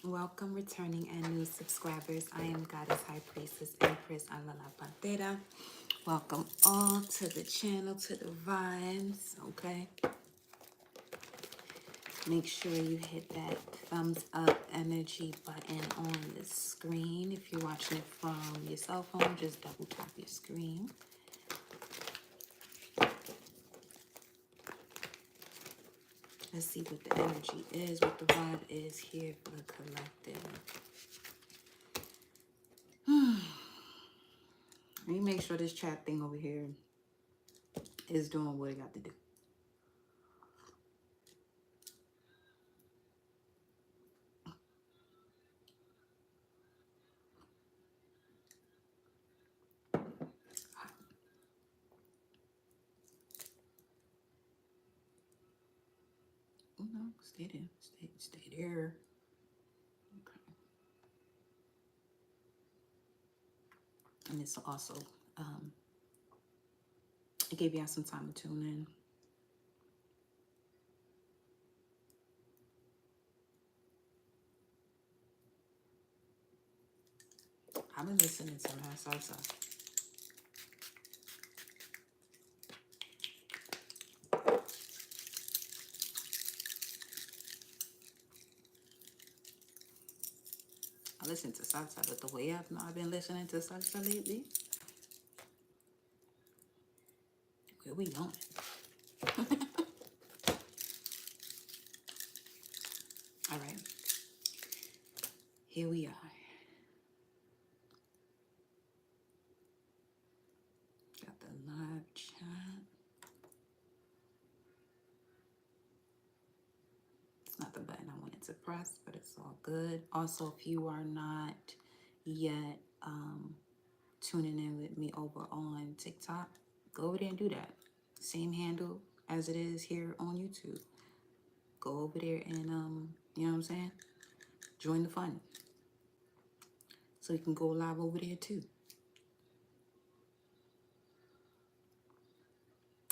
Welcome, returning and new subscribers. I am Goddess High Priestess Empress Alala Pantera. Welcome all to the channel, to the vibes, okay? Make sure you hit that thumbs up energy button on the screen. If you're watching it from your cell phone, just double tap your screen. Let's see what the energy is, what the vibe is here for the collective. Let me make sure this chat thing over here is doing what it got to do. Oh, no, stay there. Stay there. Okay. And it's also, it gave y'all some time to tune in. I've been listening to that salsa. I listen to salsa, but the way I've been listening to salsa lately, where we going? All right, here we are. Got the live chat. It's not the button I wanted to press, but it's all good. Also, if you are not yet tuning in with me over on TikTok, go over there and do that. Same handle as it is here on YouTube. Go over there and you know what I'm saying? Join the fun. So you can go live over there too.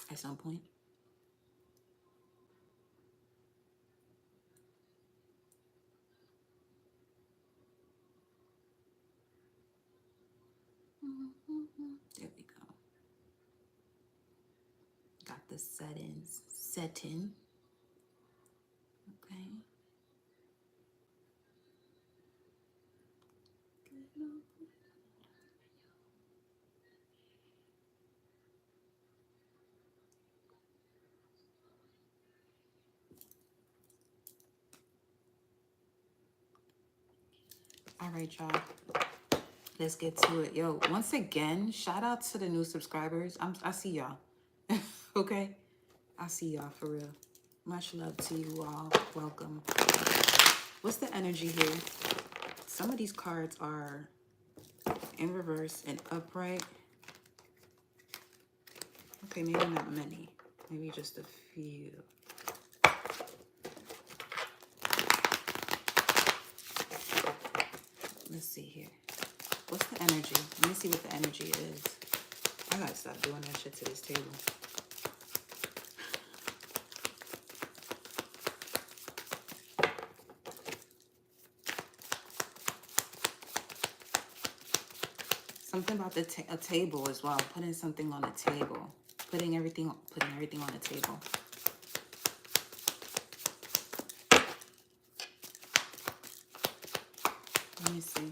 At some point. There we go. Got the settings setting. Okay. All right, y'all. Let's get to it. Yo, once again, shout out to the new subscribers. I see y'all. Okay? I see y'all for real. Much love to you all. Welcome. What's the energy here? Some of these cards are in reverse and upright. Okay, maybe not many. Maybe just a few. Let's see here. What's the energy? Let me see what the energy is. I gotta stop doing that shit to this table. Something about a table as well. Putting something on the table. Putting everything on the table. Let me see.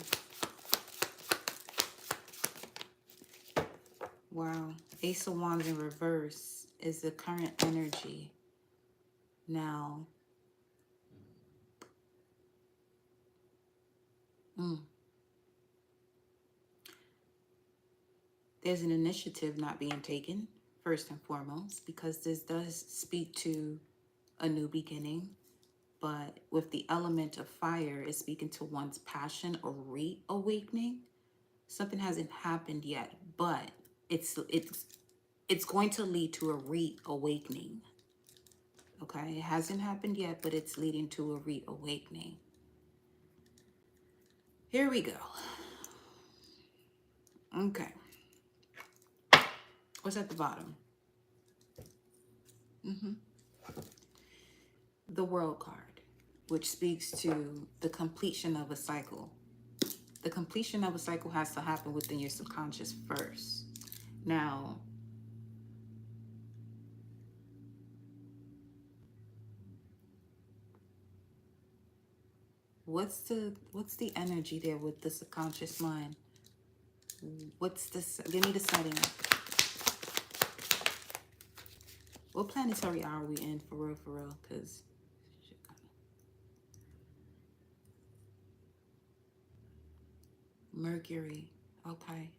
Wow. Ace of Wands in reverse is the current energy. Now. There's an initiative not being taken, first and foremost, because this does speak to a new beginning. But with the element of fire, it's speaking to one's passion or reawakening. Something hasn't happened yet, but it's going to lead to a reawakening. Okay, it hasn't happened yet, but it's leading to a reawakening. Here we go. Okay. What's at the bottom? The World card. which speaks to the completion of a cycle. The completion of a cycle has to happen within your subconscious first. Now, what's the energy there with the subconscious mind? What's this? Give me the setting. What planetary hour are we in for real, for real? Because Mercury. Okay.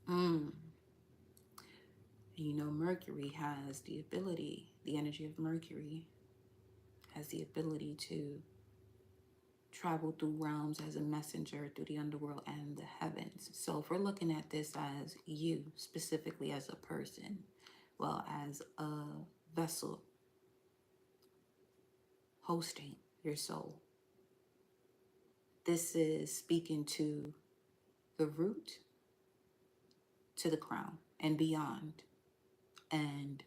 You know, Mercury has the ability, the energy of Mercury has the ability to travel through realms as a messenger through the underworld and the heavens. So if we're looking at this as you, specifically as a person, well, as a vessel hosting your soul, this is speaking to the root, to the crown, and beyond, and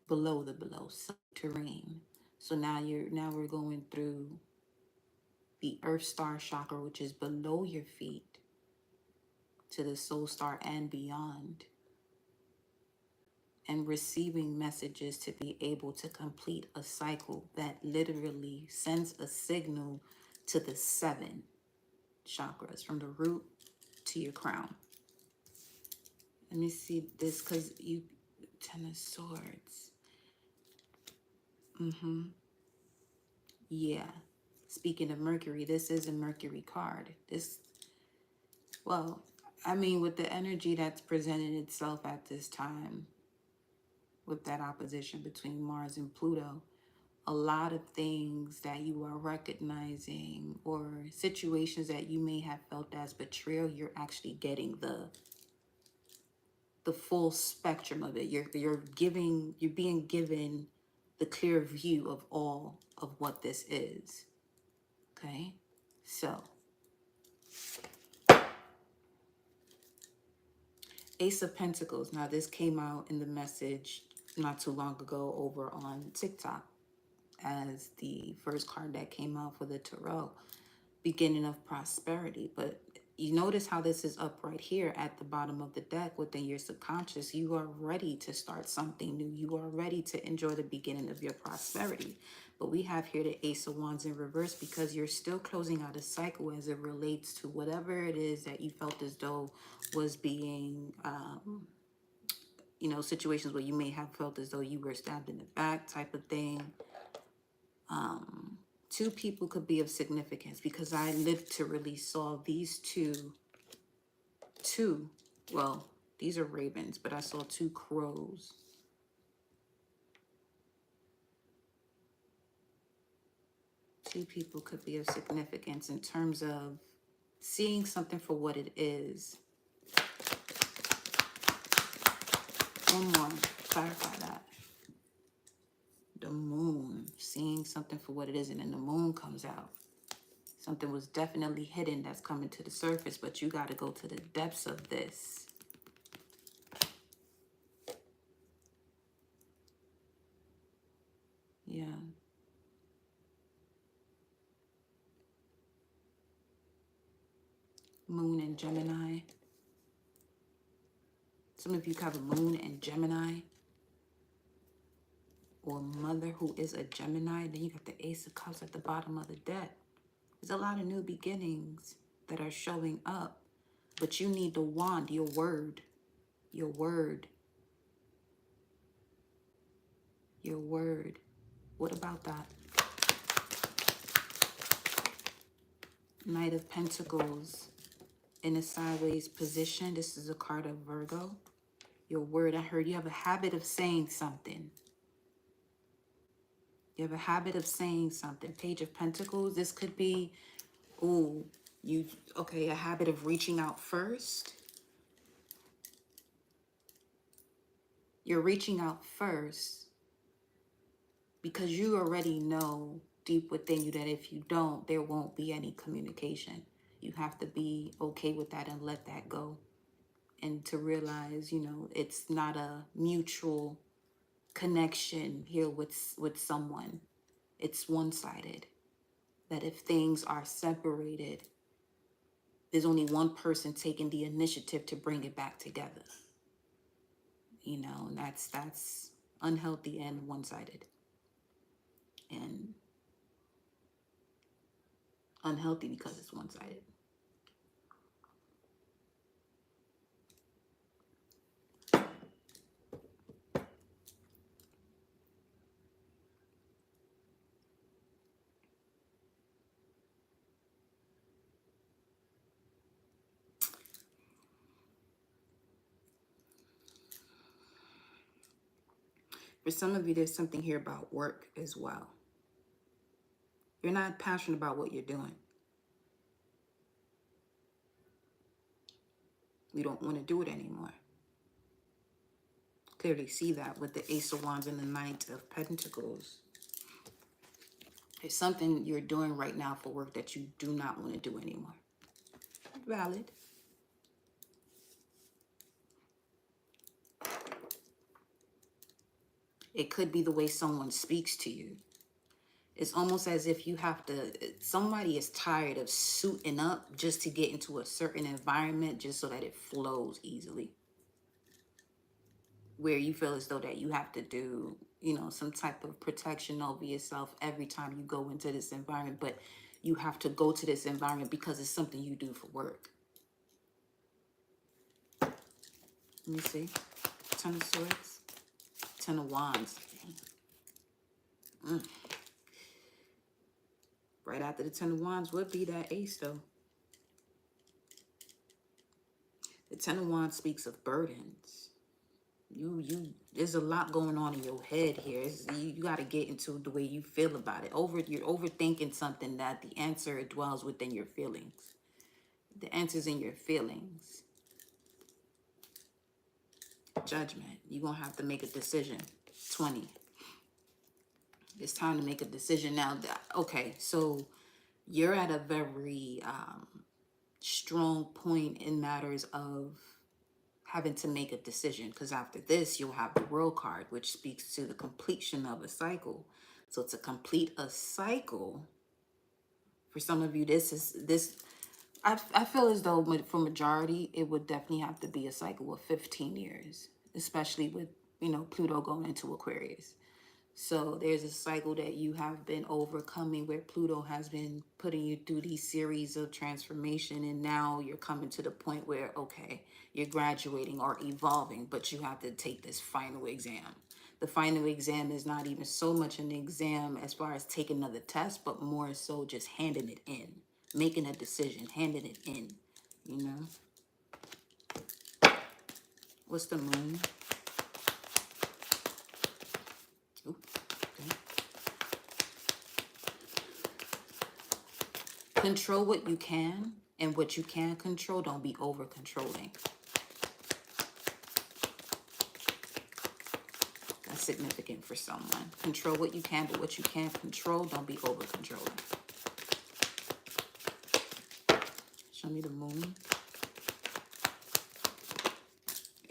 below the below, subterranean. So now we're going through the earth star chakra, which is below your feet, to the soul star and beyond, and receiving messages to be able to complete a cycle that literally sends a signal to the 7 chakras, from the root to your crown. Let me see this, because you, 10 of Swords. Yeah. Speaking of Mercury, this is a Mercury card. This, well, I mean, with the energy that's presented itself at this time, with that opposition between Mars and Pluto, a lot of things that you are recognizing, or situations that you may have felt as betrayal, you're actually getting the full spectrum of it. You're being given the clear view of all of what this is. Okay? So, Ace of Pentacles. Now, this came out in the message not too long ago over on TikTok as the first card that came out for the tarot, beginning of prosperity. But you notice how this is up right here at the bottom of the deck within your subconscious. You are ready to start something new. You are ready to enjoy the beginning of your prosperity. But we have here the Ace of Wands in reverse, because you're still closing out a cycle as it relates to whatever it is that you felt as though was being, you know, situations where you may have felt as though you were stabbed in the back type of thing. 2 people could be of significance, because I literally saw these two, well, these are ravens, but I saw 2 crows. Two people could be of significance in terms of seeing something for what it is. One more, clarify that. The moon, seeing something for what it is, and then the moon comes out. Something was definitely hidden that's coming to the surface, but you got to go to the depths of this. Yeah. Moon and Gemini. Some of you have a moon and Gemini, or mother who is a Gemini. Then you got the Ace of Cups at the bottom of the deck. There's a lot of new beginnings that are showing up, but you need the wand, your word, your word, your word. What about that? Knight of Pentacles in a sideways position. This is a card of Virgo. Your word. I heard you have a habit of saying something. You have a habit of saying something. Page of Pentacles. This could be, ooh, okay, a habit of reaching out first. You're reaching out first because you already know deep within you that if you don't, there won't be any communication. You have to be okay with that and let that go. And to realize, you know, it's not a mutual connection here with someone. It's one-sided. That if things are separated, there's only one person taking the initiative to bring it back together. You know, and that's unhealthy and one-sided. And unhealthy because it's one-sided. For some of you, there's something here about work as well. You're not passionate about what you're doing. You don't want to do it anymore. Clearly see that with the Ace of Wands and the Knight of Pentacles. There's something you're doing right now for work that you do not want to do anymore. Valid. It could be the way someone speaks to you. It's almost as if you have to, somebody is tired of suiting up just to get into a certain environment just so that it flows easily. Where you feel as though that you have to do, you know, some type of protection over yourself every time you go into this environment, but you have to go to this environment because it's something you do for work. Let me see. Ten of Swords. Ten of Wands. Right after the Ten of Wands would be that Ace, though. The Ten of Wands speaks of burdens. There's a lot going on in your head here. You got to get into the way you feel about it. You're overthinking something that the answer dwells within your feelings. The answer's in your feelings. Judgment. You're going to have to make a decision. 20. It's time to make a decision now. Okay, so you're at a very strong point in matters of having to make a decision, because after this you'll have the World card, which speaks to the completion of a cycle. So to complete a cycle, for some of you, I feel as though for majority it would definitely have to be a cycle of 15 years, especially with, you know, Pluto going into Aquarius. So there's a cycle that you have been overcoming where Pluto has been putting you through these series of transformation, and now you're coming to the point where, okay, you're graduating or evolving, but you have to take this final exam. The final exam is not even so much an exam as far as taking another test, but more so just handing it in, making a decision, handing it in, you know? What's the Moon? Ooh, okay. Control what you can, and what you can control, don't be over controlling. That's significant for someone. Control what you can, but what you can't control, don't be over controlling. Show me the Moon.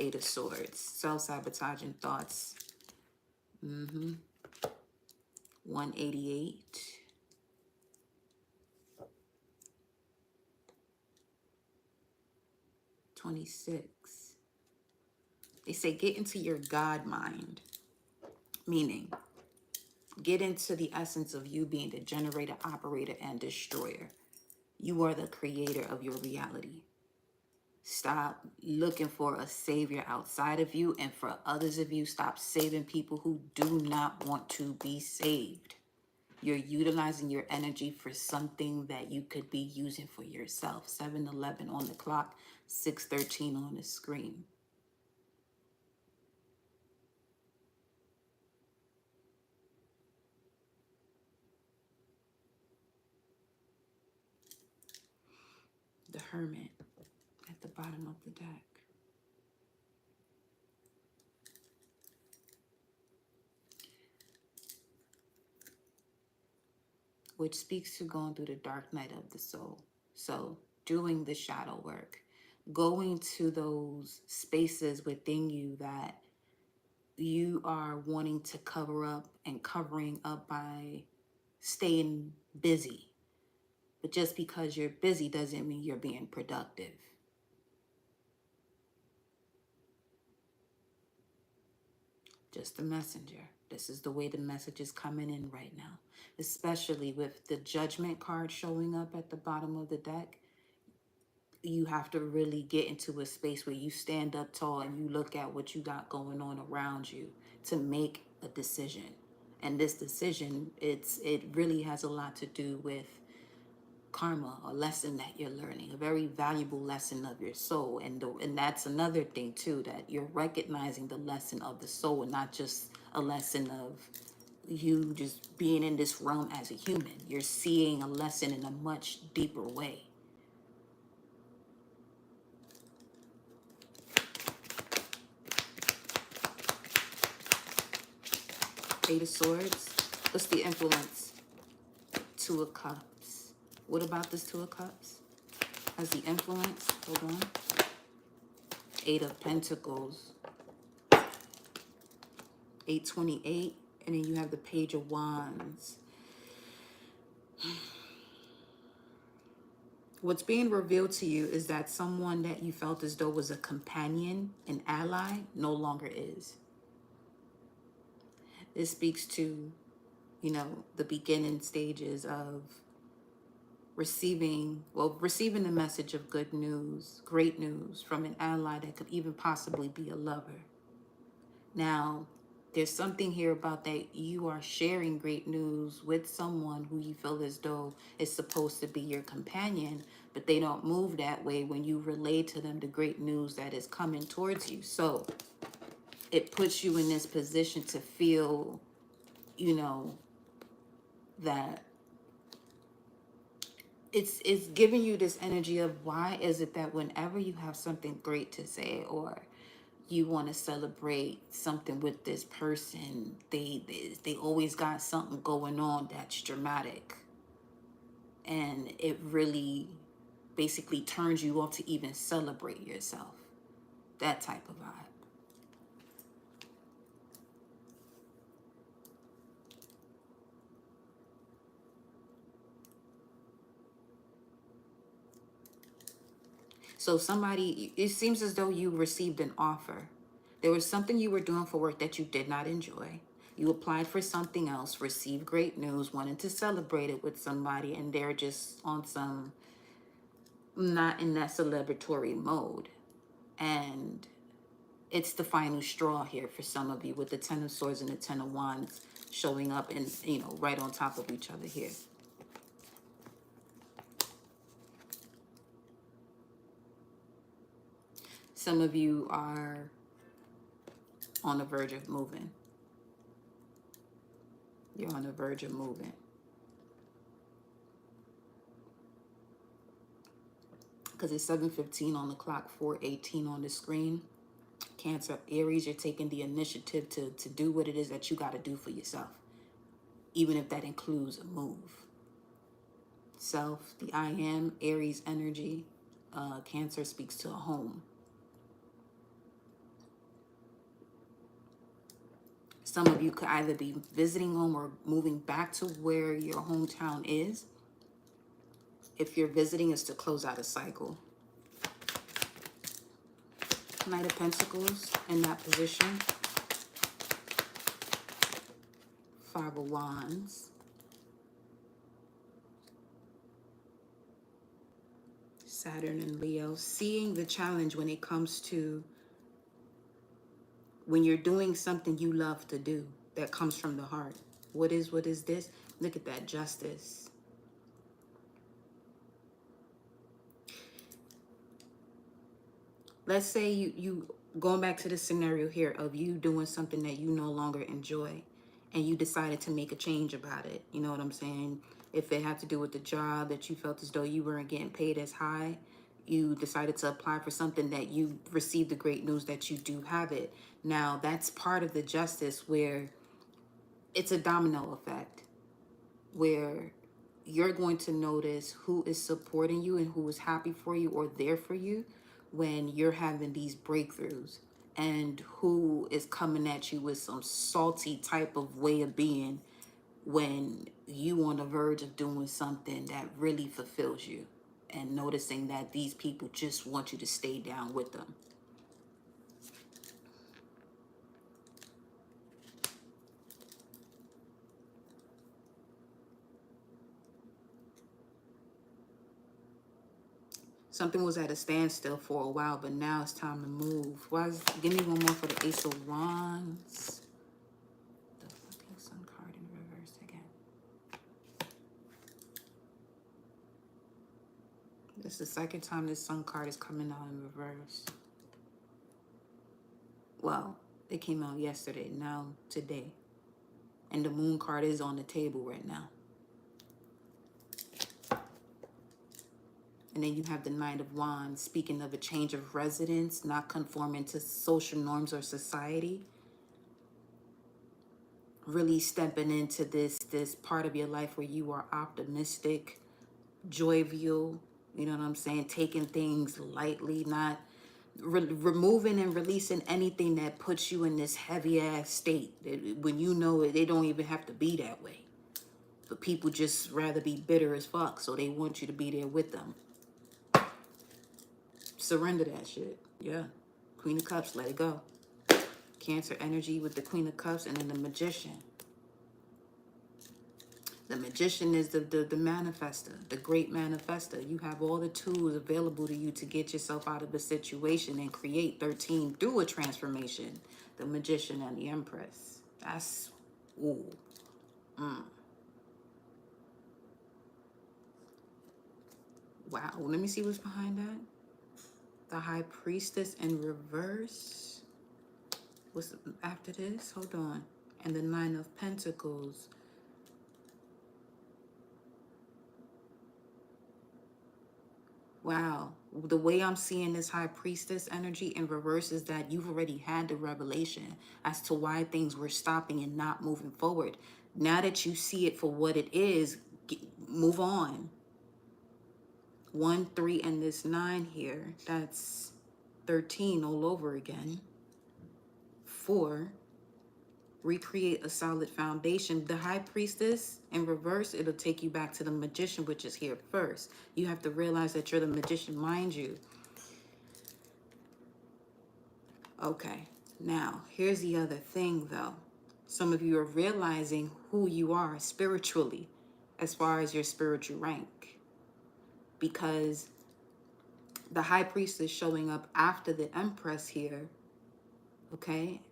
Eight of Swords. Self-sabotaging thoughts. 188. 26. They say get into your God mind. Meaning, get into the essence of you being the generator, operator, and destroyer. You are the creator of your reality. Stop looking for a savior outside of you, and for others of you, stop saving people who do not want to be saved. You're utilizing your energy for something that you could be using for yourself. 7:11 on the clock, 6:13 on the screen. The Hermit at the bottom of the deck. Which speaks to going through the dark night of the soul. So doing the shadow work, going to those spaces within you that you are wanting to cover up and covering up by staying busy. But just because you're busy doesn't mean you're being productive. Just a messenger. This is the way the message is coming in right now, especially with the judgment card showing up at the bottom of the deck. You have to really get into a space where you stand up tall and you look at what you got going on around you to make a decision. And this decision, it really has a lot to do with karma, a lesson that you're learning, a very valuable lesson of your soul. And that's another thing too, that you're recognizing the lesson of the soul and not just a lesson of you just being in this realm as a human. You're seeing a lesson in a much deeper way. Eight of Swords. What's the influence? Two of Cups. What about this Two of Cups? As the influence, hold on. Eight of Pentacles. 828. And then you have the Page of Wands. What's being revealed to you is that someone that you felt as though was a companion, an ally, no longer is. This speaks to, the beginning stages of receiving the message of good news, great news from an ally that could even possibly be a lover. Now, there's something here about that you are sharing great news with someone who you feel as though is supposed to be your companion, but they don't move that way when you relay to them the great news that is coming towards you. So it puts you in this position to feel, that it's giving you this energy of why is it that whenever you have something great to say or you want to celebrate something with this person, they always got something going on that's dramatic, and it really basically turns you off to even celebrate yourself. That type of vibe. So somebody, it seems as though you received an offer. There was something you were doing for work that you did not enjoy. You applied for something else, received great news, wanted to celebrate it with somebody, and they're just on some, not in that celebratory mode. And it's the final straw here for some of you with the Ten of Swords and the Ten of Wands showing up and, right on top of each other here. Some of you are on the verge of moving. You're on the verge of moving. Because it's 7:15 on the clock, 4:18 on the screen. Cancer, Aries, you're taking the initiative to do what it is that you got to do for yourself, even if that includes a move. Self, the I am, Aries energy. Cancer speaks to a home. Some of you could either be visiting home or moving back to where your hometown is. If you're visiting, it's to close out a cycle. Knight of Pentacles in that position. Five of Wands. Saturn and Leo. Seeing the challenge when it comes to when you're doing something you love to do that comes from the heart. What is this? Look at that, Justice. Let's say you going back to the scenario here of you doing something that you no longer enjoy and you decided to make a change about it. You know what I'm saying? If it had to do with the job that you felt as though you weren't getting paid as high, you decided to apply for something that you received the great news that you do have it. Now, that's part of the justice where it's a domino effect, where you're going to notice who is supporting you and who is happy for you or there for you when you're having these breakthroughs, and who is coming at you with some salty type of way of being when you on the verge of doing something that really fulfills you, and noticing that these people just want you to stay down with them. Something was at a standstill for a while, but now it's time to move. Give me one more for the Ace of Wands. The fucking Sun card in reverse again. This is the second time this Sun card is coming out in reverse. Well, it came out yesterday, now today. And the Moon card is on the table right now. And then you have the Knight of Wands, speaking of a change of residence, not conforming to social norms or society. Really stepping into this part of your life where you are optimistic, jovial, you know what I'm saying? Taking things lightly, not removing and releasing anything that puts you in this heavy ass state. When you know it, they don't even have to be that way. But people just rather be bitter as fuck, so they want you to be there with them. Surrender that shit. Yeah. Queen of Cups, let it go. Cancer energy with the Queen of Cups, and then the Magician. The Magician is the manifester, the great manifester. You have all the tools available to you to get yourself out of a situation and create 13 through a transformation. The Magician and the Empress. That's, ooh. Wow, let me see what's behind that. The High Priestess in reverse. What's after this? Hold on. And the Nine of Pentacles. Wow. The way I'm seeing this High Priestess energy in reverse is that you've already had the revelation as to why things were stopping and not moving forward. Now that you see it for what it is, move on. 1, 3, and this 9 here. That's 13 all over again. 4. Recreate a solid foundation. The High Priestess in reverse, it'll take you back to the Magician, which is here first. You have to realize that you're the Magician, mind you. Okay, now here's the other thing though. Some of you are realizing who you are spiritually as far as your spiritual rank, because the High Priestess showing up after the Empress here, okay,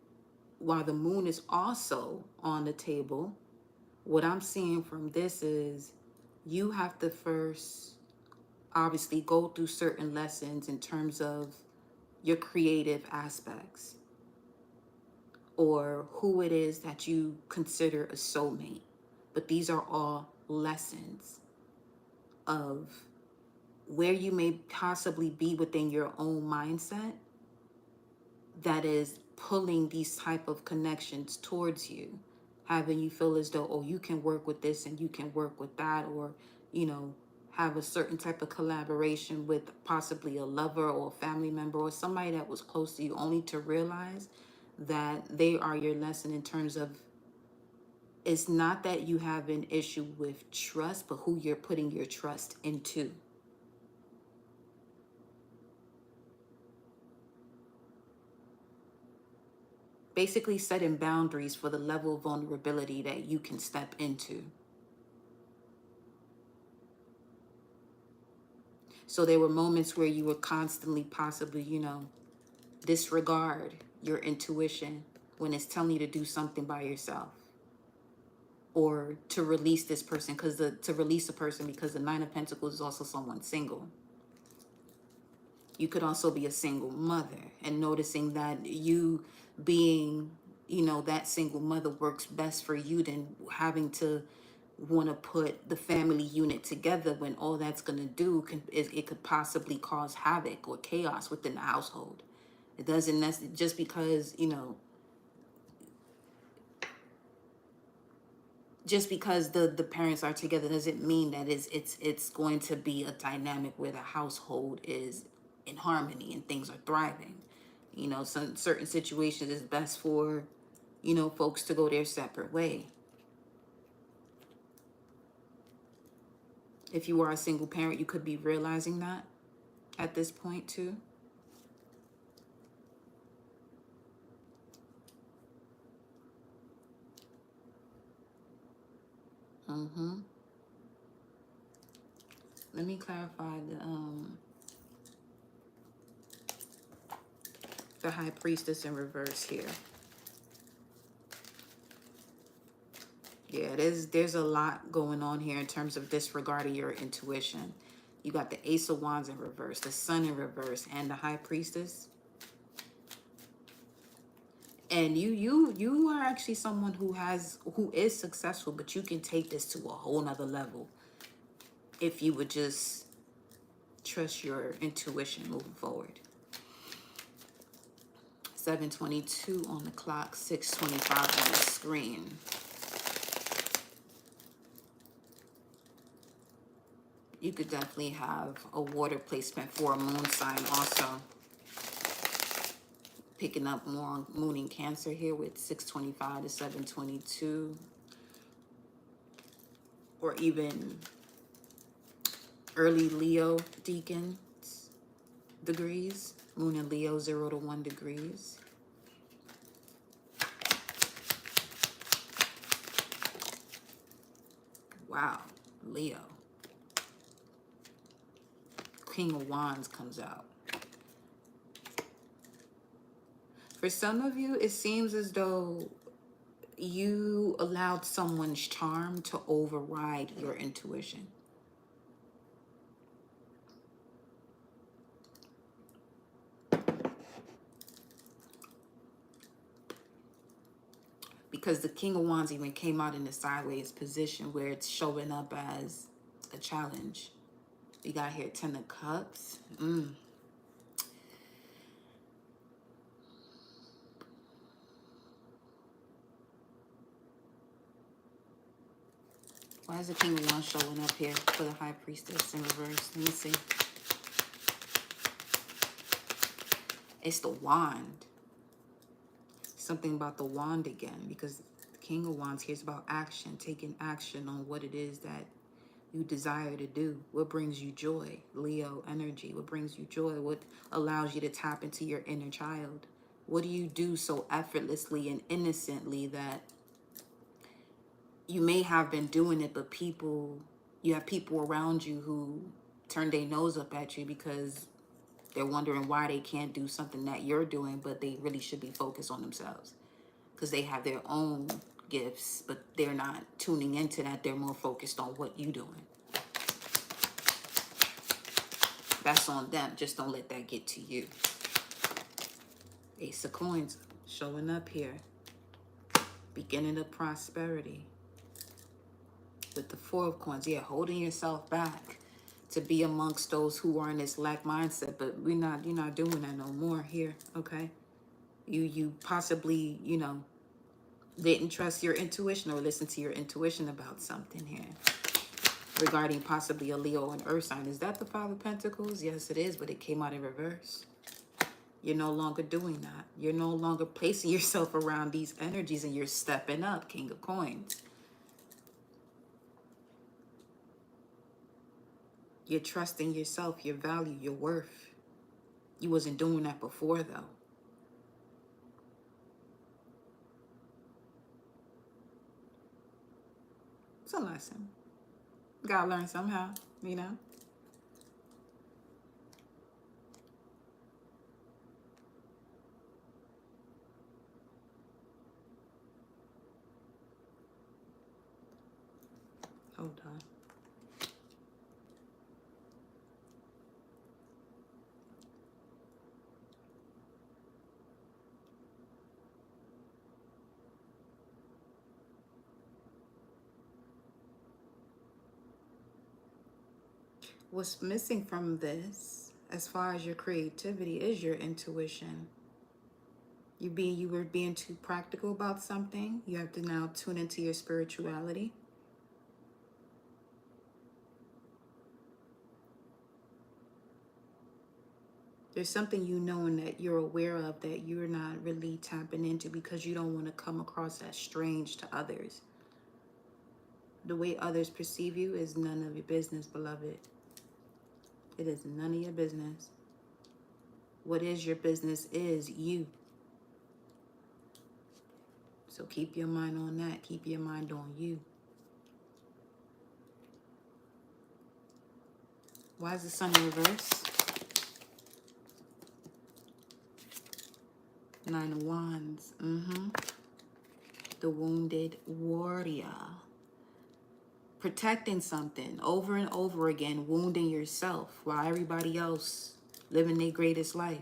while the Moon is also on the table. What I'm seeing from this is you have to first obviously go through certain lessons in terms of your creative aspects, or who it is that you consider a soulmate. But these are all lessons of where you may possibly be within your own mindset that is pulling these type of connections towards you, having you feel as though, oh, you can work with this and you can work with that, or, you know, have a certain type of collaboration with possibly a lover or a family member or somebody that was close to you, only to realize that they are your lesson in terms of, it's not that you have an issue with trust, but who you're putting your trust into. Basically setting boundaries for the level of vulnerability that you can step into. So there were moments where you were constantly possibly, you know, disregard your intuition when it's telling you to do something by yourself, or to release this person, because to release a person, because the Nine of Pentacles is also someone single. You could also be a single mother, and noticing that you being, you know, that single mother works best for you than having to want to put the family unit together, when all that's going to do it could possibly cause havoc or chaos within the household. It doesn't necessarily, just because, you know, just because the parents are together doesn't mean that it's going to be a dynamic where the household is in harmony and things are thriving. You know, some certain situations it's best for, you know, folks to go their separate way. If you are a single parent, you could be realizing that at this point too. Let me clarify the High Priestess in reverse here. Yeah, there's a lot going on here in terms of disregarding your intuition. You got the Ace of Wands in reverse, the Sun in reverse, and the High Priestess. And you are actually someone who is successful, but you can take this to a whole nother level if you would just trust your intuition moving forward. 7:22 on the clock, 6:25 on the screen. You could definitely have a water placement for a moon sign also. Picking up more on moon in Cancer here with 6:25 to 7:22. Or even early Leo deacons degrees. Moon in Leo, 0 to 1 degrees. Wow, Leo. King of Wands comes out. For some of you, it seems as though you allowed someone's charm to override your intuition. Because the King of Wands even came out in a sideways position where it's showing up as a challenge. We got here 10 of Cups. Why is the King of Wands showing up here for the High Priestess in reverse? Let me see. It's the Wand. Something about the Wand again, because the King of Wands here is about action, taking action on what it is that you desire to do. What brings you joy? Leo energy. What brings you joy? What allows you to tap into your inner child? What do you do so effortlessly and innocently that you may have been doing it, but you have people around you who turn their nose up at you because they're wondering why they can't do something that you're doing, but they really should be focused on themselves because they have their own gifts, but they're not tuning into that. They're more focused on what you're doing. That's on them. Just don't let that get to you. Ace of Coins showing up here. Beginning of prosperity. With the Four of Coins, yeah, holding yourself back to be amongst those who are in this lack mindset, but you're not doing that no more here, okay? You possibly, didn't trust your intuition or listen to your intuition about something here. Regarding possibly a Leo and Earth sign. Is that the Five of Pentacles? Yes, it is, but it came out in reverse. You're no longer doing that. You're no longer placing yourself around these energies and you're stepping up, King of Coins. You're trusting yourself, your value, your worth. You wasn't doing that before, though. It's a lesson. Gotta learn somehow, Hold on. What's missing from this, as far as your creativity, is your intuition. You were being too practical about something. You have to now tune into your spirituality. There's something and that you're aware of that you're not really tapping into because you don't want to come across as strange to others. The way others perceive you is none of your business, beloved. It is none of your business. What is your business is you. So keep your mind on that. Keep your mind on you. Why is the sun in reverse? 9 of Wands. The wounded warrior. Protecting something over and over again, wounding yourself while everybody else living their greatest life.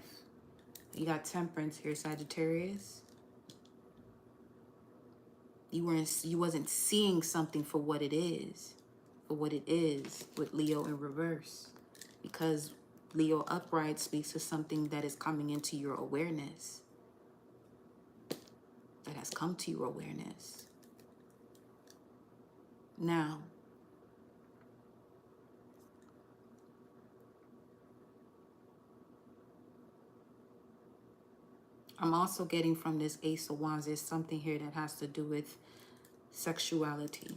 You got Temperance here, Sagittarius. You wasn't seeing something for what it is. For what it is with Leo in reverse. Because Leo upright speaks to something that is coming into your awareness. That has come to your awareness. Now, I'm also getting from this Ace of Wands, there's something here that has to do with sexuality.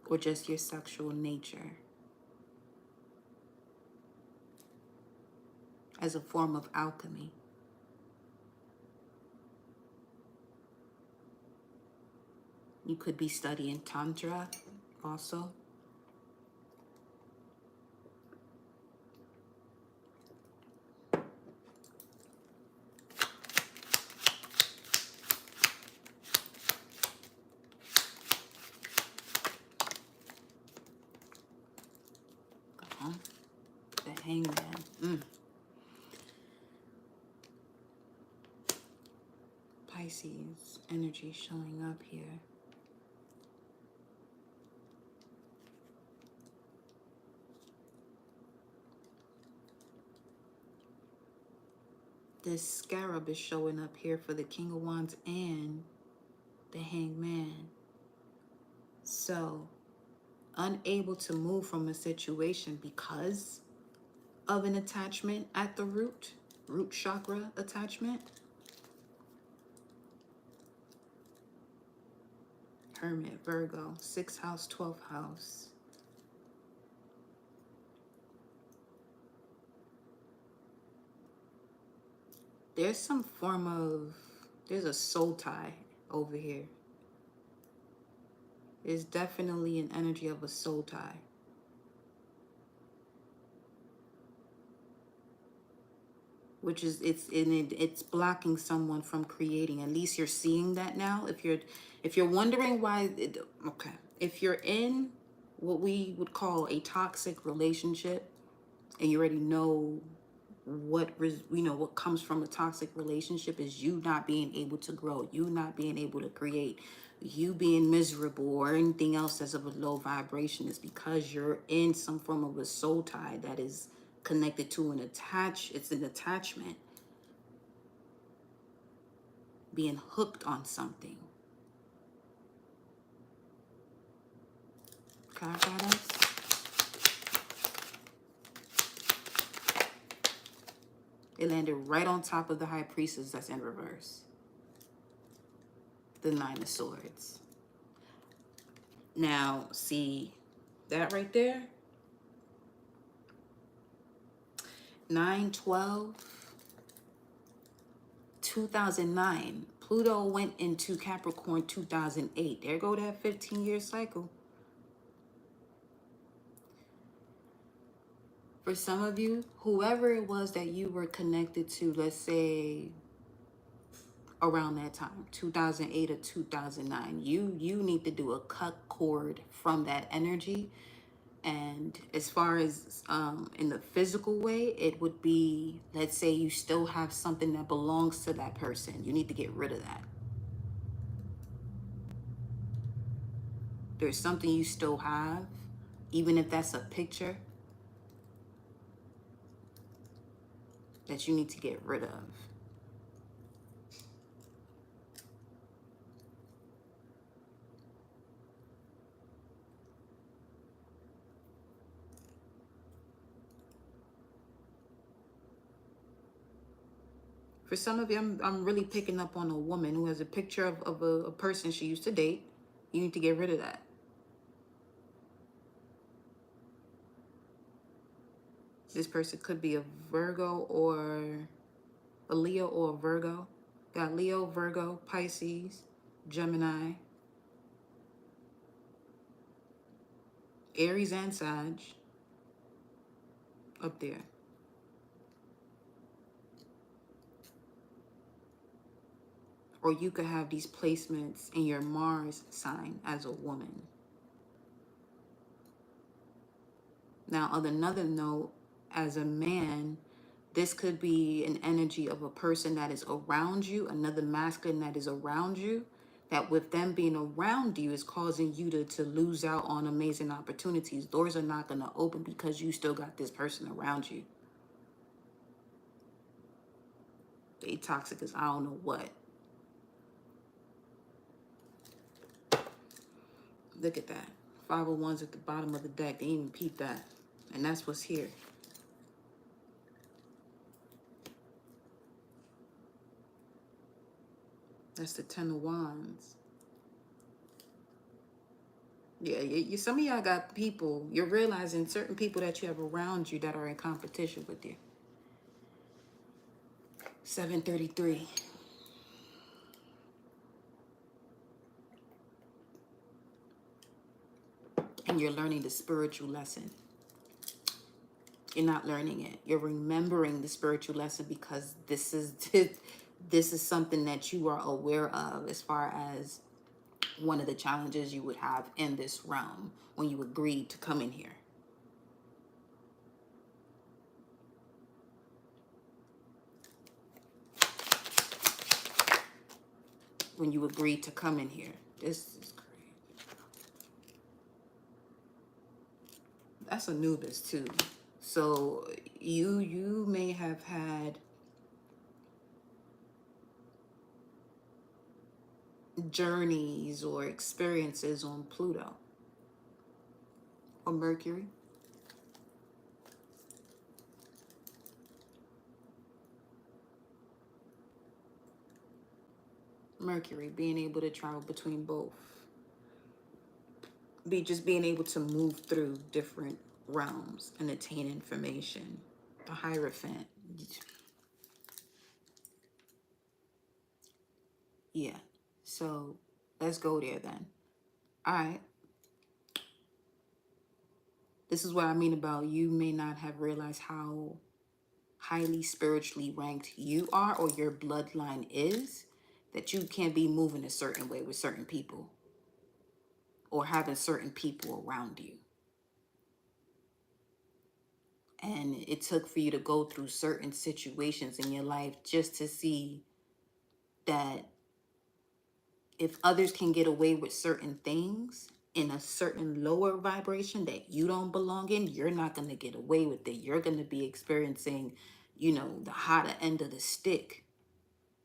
Or just your sexual nature. As a form of alchemy. You could be studying Tantra also. The Hangman. Pisces energy showing up here. This scarab is showing up here for the King of Wands and the Hangman. So, unable to move from a situation because of an attachment at the root chakra attachment. Hermit, Virgo, 6th house, 12th house. There's some form of, there's a soul tie over here. There's definitely an energy of a soul tie. Which is, it's blocking someone from creating. At least you're seeing that now. If you're wondering why, okay. If you're in what we would call a toxic relationship, and you already know what comes from a toxic relationship is you not being able to grow, you not being able to create, you being miserable or anything else that's of a low vibration, is because you're in some form of a soul tie that is connected to it's an attachment, being hooked on something. Clarify this. It landed right on top of the High Priestess that's in reverse. The 9 of Swords. Now, see that right there? 9/12, 2009. Pluto went into Capricorn 2008. There go that 15-year cycle. For some of you, whoever it was that you were connected to, let's say around that time, 2008 or 2009, you need to do a cut cord from that energy. And as far as in the physical way, it would be, let's say you still have something that belongs to that person. You need to get rid of that. There's something you still have, even if that's a picture, that you need to get rid of. For some of you, I'm really picking up on a woman who has a picture of a person she used to date. You need to get rid of that. This person could be a Virgo or a Leo or a Virgo. Got Leo, Virgo, Pisces, Gemini, Aries, and Sag up there. Or you could have these placements in your Mars sign as a woman. Now, on another note, as a man, this could be an energy of a person that is around you, another masculine that is around you, that with them being around you is causing you to lose out on amazing opportunities. Doors are not going to open because you still got this person around you. They toxic as I don't know what. Look at that. 501's at the bottom of the deck. They didn't even peep that. And that's what's here. That's the 10 of Wands. Yeah, some of y'all got people, you're realizing certain people that you have around you that are in competition with you. 733. And you're learning the spiritual lesson. You're not learning it. You're remembering the spiritual lesson because this is something that you are aware of as far as one of the challenges you would have in this realm when you agreed to come in here. When you agreed to come in here. This is crazy. That's Anubis too. So you may have had journeys or experiences on Pluto or Mercury. Mercury, being able to travel between both. Just being able to move through different realms and attain information. The Hierophant. Yeah. So let's go there then. All right. This is what I mean about you may not have realized how highly spiritually ranked you are or your bloodline is, that you can't be moving a certain way with certain people or having certain people around you. And it took for you to go through certain situations in your life just to see that if others can get away with certain things in a certain lower vibration that you don't belong in, you're not going to get away with it. You're going to be experiencing, the hotter end of the stick.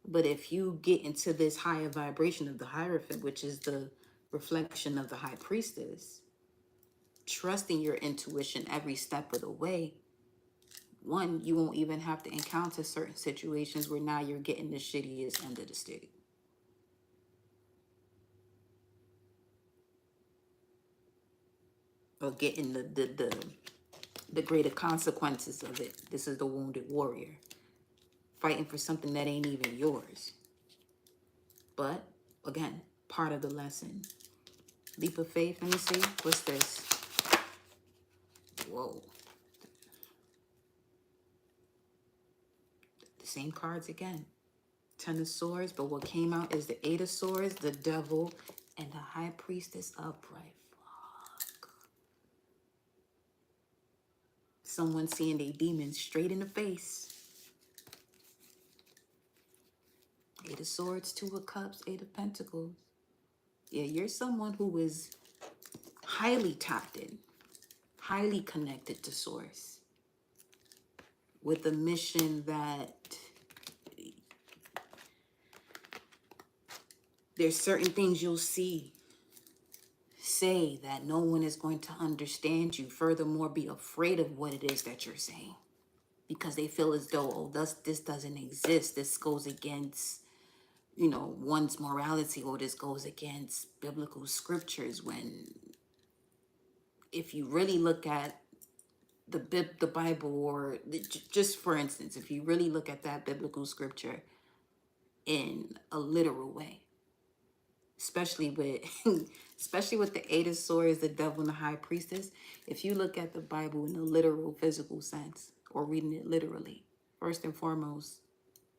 But if you get into this higher vibration of the Hierophant, which is the reflection of the High Priestess, trusting your intuition every step of the way, one, you won't even have to encounter certain situations where now you're getting the shittiest end of the stick. Or getting the greater consequences of it. This is the wounded warrior fighting for something that ain't even yours. But again, part of the lesson. Leap of faith. Let me see. What's this? Whoa. The same cards again. 10 of Swords, but what came out is the 8 of Swords, the Devil, and the High Priestess upright. Fuck. Someone seeing their demons straight in the face. 8 of Swords, 2 of Cups, 8 of Pentacles. Yeah, you're someone who is highly tapped in, highly connected to Source, with a mission that there's certain things you'll see, say that no one is going to understand you. Furthermore, be afraid of what it is that you're saying because they feel as though, oh, this doesn't exist. This goes against, one's morality, or this goes against biblical scriptures, when if you really look at the Bible, or just for instance, if you really look at that biblical scripture in a literal way, especially with especially with the Eight of Swords, the devil and the high priestess, if you look at the Bible in a literal physical sense, or reading it literally, first and foremost,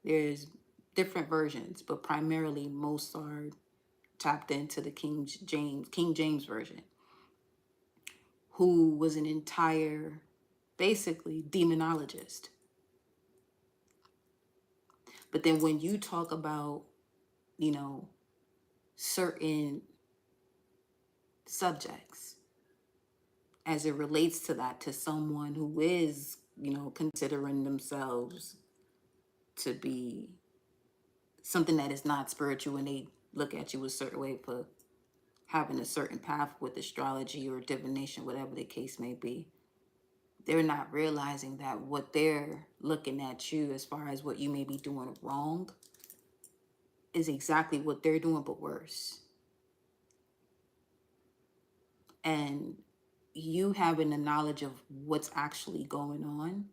there's different versions, but primarily most are tapped into the King James version, who was an entire, basically, demonologist. But then when you talk about, you know, certain subjects as it relates to that, to someone who is, considering themselves to be something that is not spiritual, and they look at you a certain way for having a certain path with astrology or divination, whatever the case may be, they're not realizing that what they're looking at you as far as what you may be doing wrong is exactly what they're doing, but worse. And you having the knowledge of what's actually going on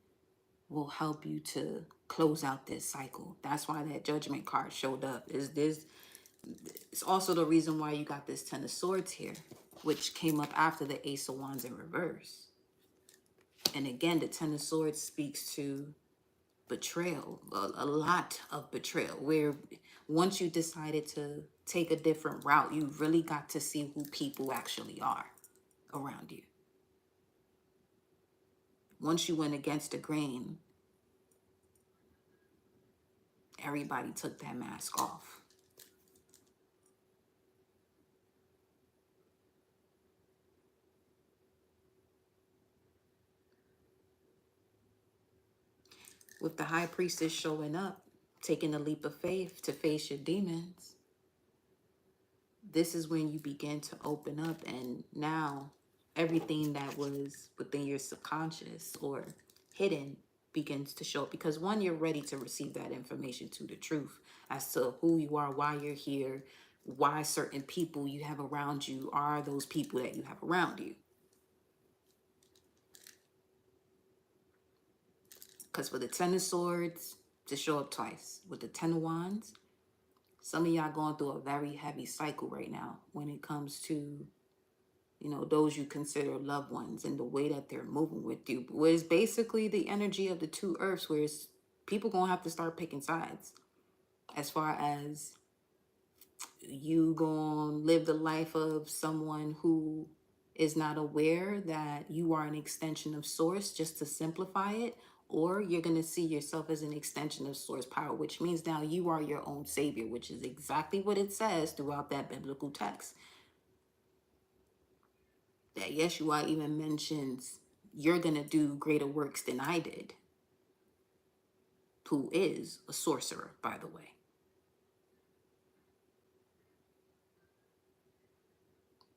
will help you to close out this cycle. That's why that Judgment card showed up. It's also the reason why you got this Ten of Swords here, which came up after the Ace of Wands in reverse. And again, the Ten of Swords speaks to betrayal, a lot of betrayal, where once you decided to take a different route, you really got to see who people actually are around you. Once you went against the grain, everybody took that mask off. With the High Priestess showing up, taking a leap of faith to face your demons, this is when you begin to open up, and now everything that was within your subconscious or hidden begins to show up, because one, you're ready to receive that information, to the truth as to who you are, why you're here, why certain people you have around you are those people that you have around you. Because for the Ten of Swords to show up twice, with the Ten of Wands, some of y'all going through a very heavy cycle right now when it comes to, those you consider loved ones, and the way that they're moving with you. Where it's basically the energy of the two earths, where it's people gonna have to start picking sides as far as you gonna live the life of someone who is not aware that you are an extension of source, just to simplify it, or you're going to see yourself as an extension of source power, which means now you are your own savior, which is exactly what it says throughout that biblical text. That Yeshua even mentions, you're going to do greater works than I did, who is a sorcerer, by the way.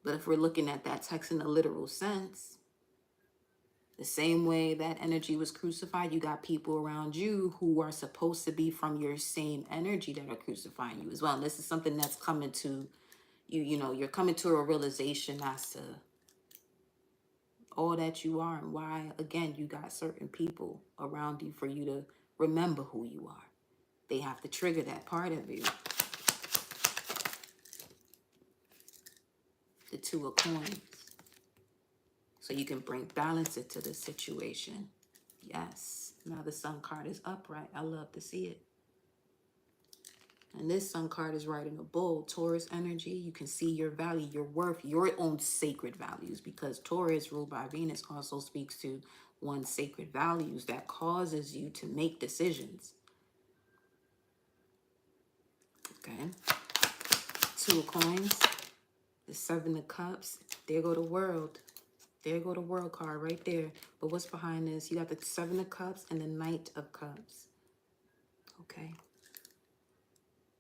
But if we're looking at that text in a literal sense, the same way that energy was crucified, you got people around you who are supposed to be from your same energy that are crucifying you as well. And this is something that's coming to you, you're coming to a realization as to all that you are, and why, again, you got certain people around you for you to remember who you are. They have to trigger that part of you. The Two of Coins. So you can bring balance into the situation. Yes. Now the Sun card is upright. I love to see it. And this Sun card is riding a bull, Taurus energy. You can see your value, your worth, your own sacred values, because Taurus, ruled by Venus, also speaks to one's sacred values that causes you to make decisions. Okay. Two of Coins, the Seven of Cups. There go the World. There go the World card right there. But what's behind this? You got the Seven of Cups and the Knight of Cups. Okay.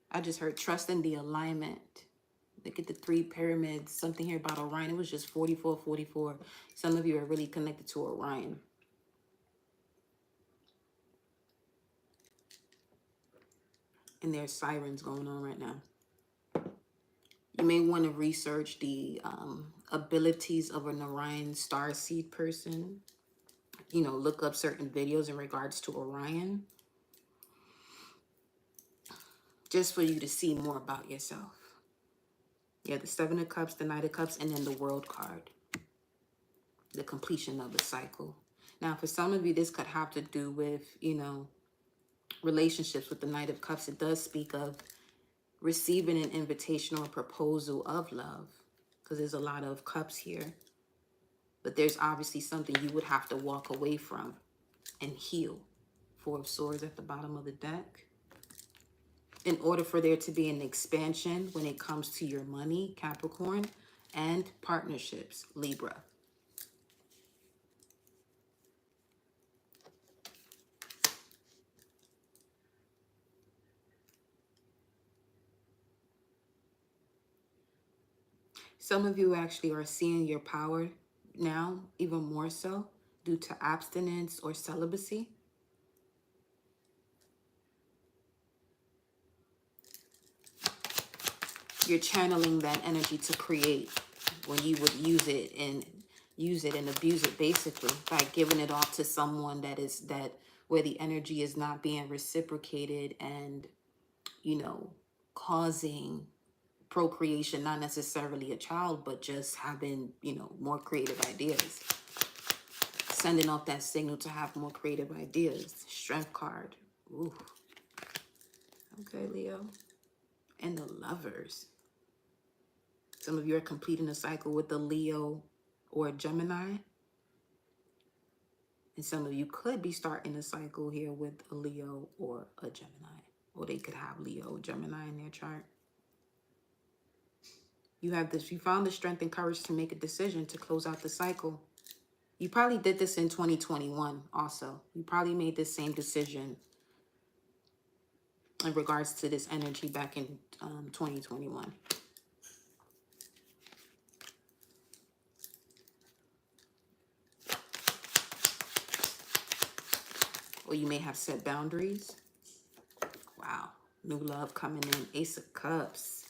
I just heard trust in the alignment. Look at the three pyramids. Something here about Orion. It was just 4444. Some of you are really connected to Orion. And there's sirens going on right now. You may want to research the abilities of an Orion starseed person. You know, look up certain videos in regards to Orion, just for you to see more about yourself. Yeah, the Seven of Cups, the Knight of Cups, and then the World card. The completion of the cycle. Now, for some of you, this could have to do with, you know, relationships with the Knight of Cups. It does speak of receiving an invitation or a proposal of love, because there's a lot of cups here. But there's obviously something you would have to walk away from and heal. Four of Swords at the bottom of the deck. In order for there to be an expansion when it comes to your money, Capricorn, and partnerships, Libra. Some of you actually are seeing your power now, even more so, due to abstinence or celibacy. You're channeling that energy to create when you would use it and abuse it, basically, by giving it off to someone where the energy is not being reciprocated and, you know, causing procreation, not necessarily a child, but just having, you know, more creative ideas. Sending off that signal to have more creative ideas. Strength card. Ooh. Okay, Leo. And the Lovers. Some of you are completing a cycle with a Leo or a Gemini. And some of you could be starting a cycle here with a Leo or a Gemini. Or they could have Leo or Gemini in their chart. You have this, you found the strength and courage to make a decision to close out the cycle. You probably did this in 2021 also. You probably made this same decision in regards to this energy back in 2021. Or you may have set boundaries. Wow. New love coming in. Ace of Cups.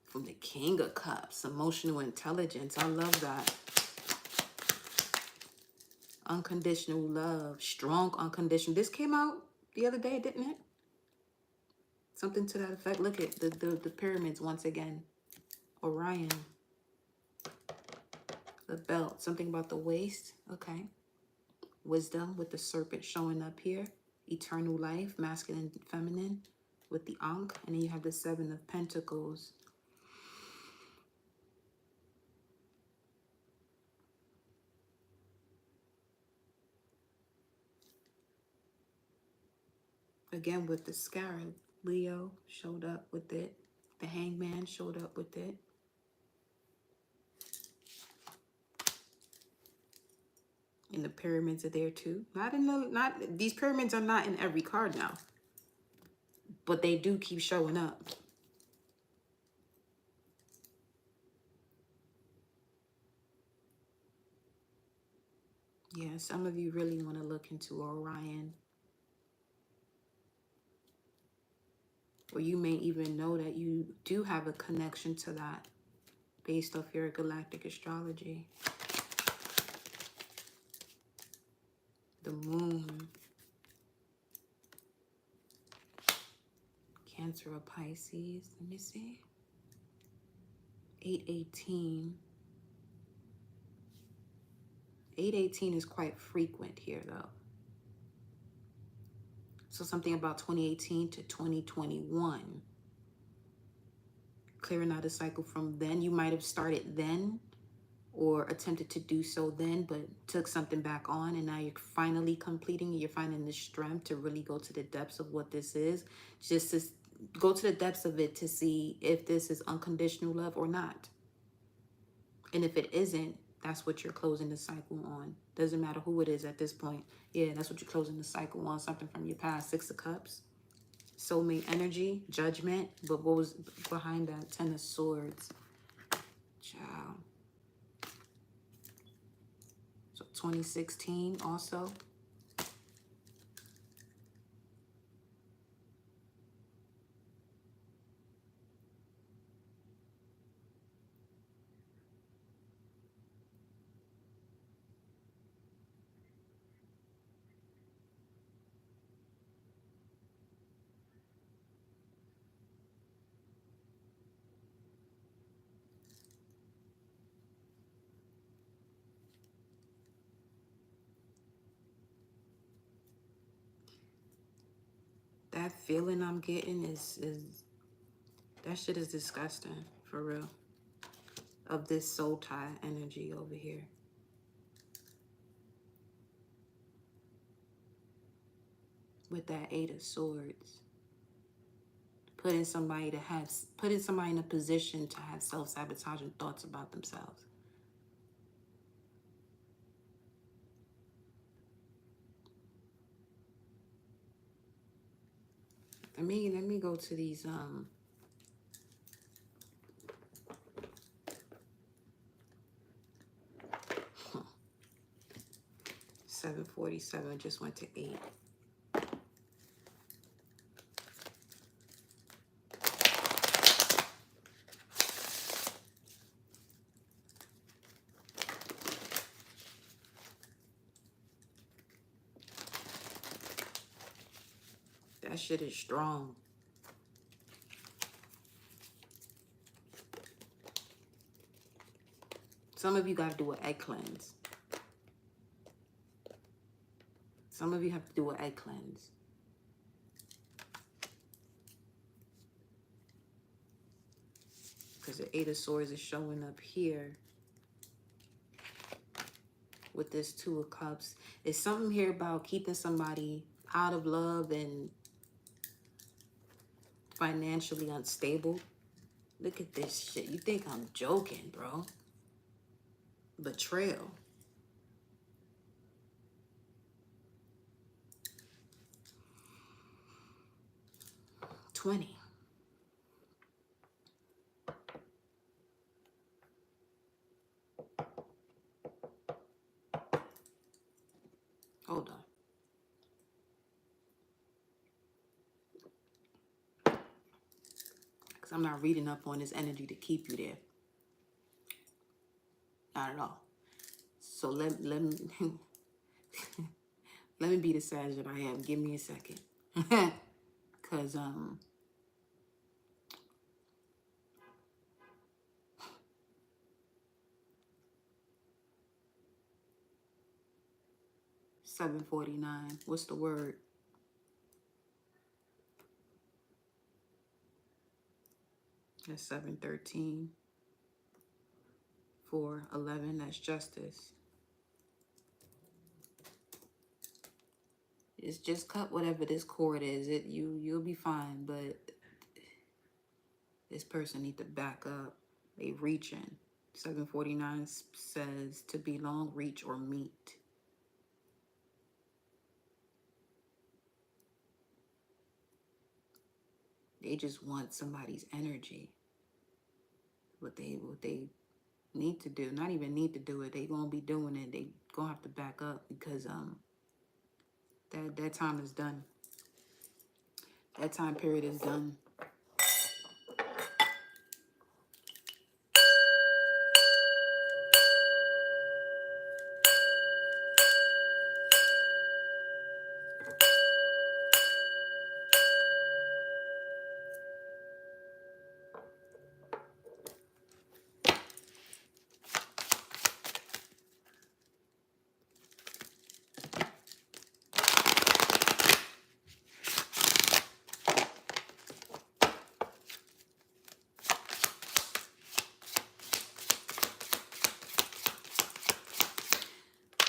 From the King of Cups. Emotional intelligence. I love that. Unconditional love. Strong unconditional. This came out the other day, didn't it? Something to that effect. Look at the pyramids once again. Orion. The belt. Something about the waist. Okay. Wisdom with the serpent showing up here. Eternal life. Masculine and feminine. With the Ankh. And then you have the Seven of Pentacles. Again with the Scarab. Leo showed up with it. The Hangman showed up with it. And the pyramids are there too. These pyramids are not in every card now. But they do keep showing up. Yeah, some of you really want to look into Orion. Or you may even know that you do have a connection to that based off your galactic astrology. The Moon. Cancer or Pisces. Let me see. 818. 818 is quite frequent here, though. So something about 2018 to 2021. Clearing out a cycle from then. You might have started then or attempted to do so then, but took something back on, and now you're finally completing it. You're finding the strength to really go to the depths of what this is. Just to go to the depths of it to see if this is unconditional love or not. And if it isn't, that's what you're closing the cycle on. Doesn't matter who it is at this point. Yeah, that's what you're closing the cycle on. Something from your past. Six of Cups. Soulmate energy. Judgment. But what was behind that? Ten of Swords. Ciao. So 2016 also. That feeling I'm getting is that shit is disgusting, for real. Of this soul tie energy over here. With that 8 of Swords. Putting somebody in a position to have self-sabotaging thoughts about themselves. Let me go to these 747 just went to 8. That shit is strong. Some of you got to do an egg cleanse. Some of you have to do an egg cleanse. Because the 8 of Swords is showing up here with this 2 of Cups. It's something here about keeping somebody out of love and financially unstable. Look at this shit. You think I'm joking, bro? Betrayal. $20. Hold on. Because I'm not reading up on this energy to keep you there. Not at all. So let me let me be the Sag that I am. Give me a second. Cause 749. What's the word? That's 713. 411. That's justice. It's just cut whatever this cord is. You'll be fine, but this person need to back up. They reaching. 749 says to belong, reach, or meet. They just want somebody's energy. What they need to do, not even need to do it, they gonna be doing it. They gonna have to back up because that time is done. That time period is done.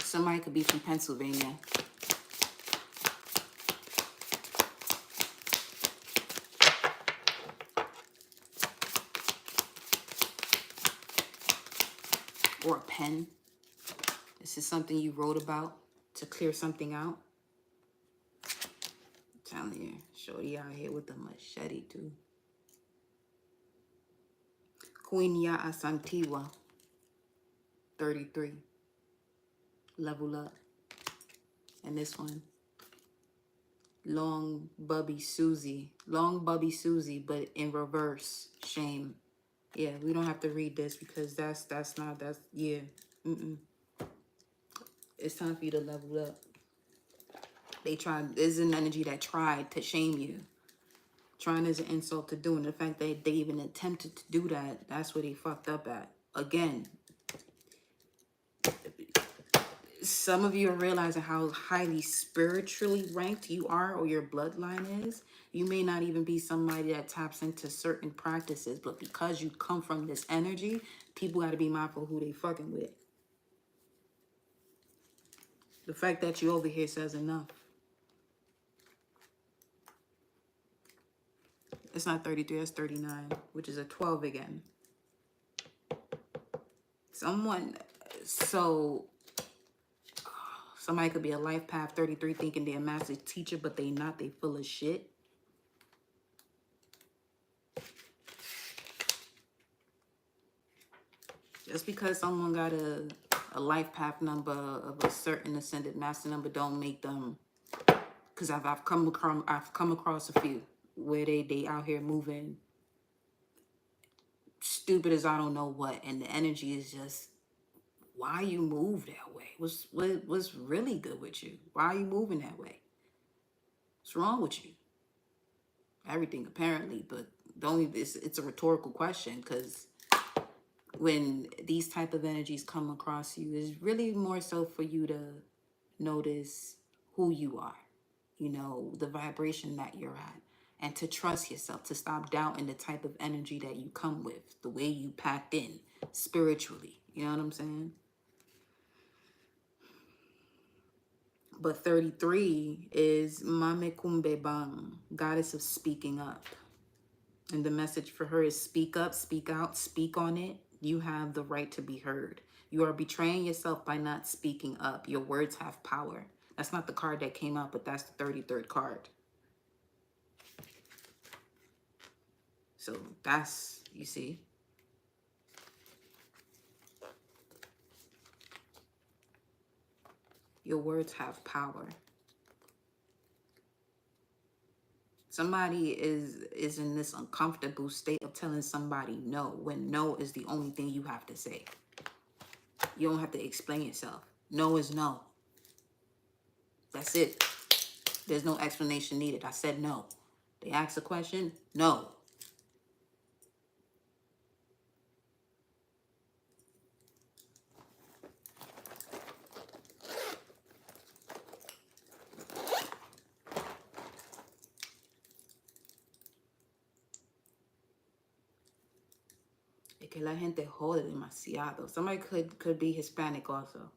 Somebody could be from Pennsylvania. Or a pen. This is something you wrote about to clear something out. I'm telling you, shorty out here with the machete too. Queen Ya Asantiwa, 33. Level up. And this one, Long Bubby Susie. Long Bubby Susie, but in reverse. Shame. Yeah, we don't have to read this because that's yeah. It's time for you to level up. They tried, there's an energy that tried to shame you. Trying is an insult to doing. The fact that they even attempted to do that, that's where they fucked up at. Again, some of you are realizing how highly spiritually ranked you are or your bloodline is. You may not even be somebody that taps into certain practices, but because you come from this energy, people got to be mindful who they fucking with. The fact that you over here says enough. It's not 33, that's 39, which is a 12 again. So somebody could be a life path 33 thinking they're a master teacher, but they not, they full of shit. Just because someone got a life path number of a certain ascended master number don't make them, because I've come across a few where they out here moving stupid as I don't know what, and the energy is just, why you move that way? What's really good with you? Why are you moving that way? What's wrong with you? Everything apparently, but it's a rhetorical question, because when these type of energies come across you, is really more so for you to notice who you are, you know, the vibration that you're at, and to trust yourself, to stop doubting the type of energy that you come with, the way you packed in spiritually. You know what I'm saying? But 33 is Mame Kumbe Bang, goddess of speaking up. And the message for her is speak up, speak out, speak on it. You have the right to be heard. You are betraying yourself by not speaking up. Your words have power. That's not the card that came out, but that's the 33rd card. So that's, you see. Your words have power. Somebody is in this uncomfortable state of telling somebody no, when no is the only thing you have to say. You don't have to explain yourself. No is no. That's it. There's no explanation needed. I said no. They asked a question, no. Es que la gente jode demasiado. Somebody could be Hispanic also.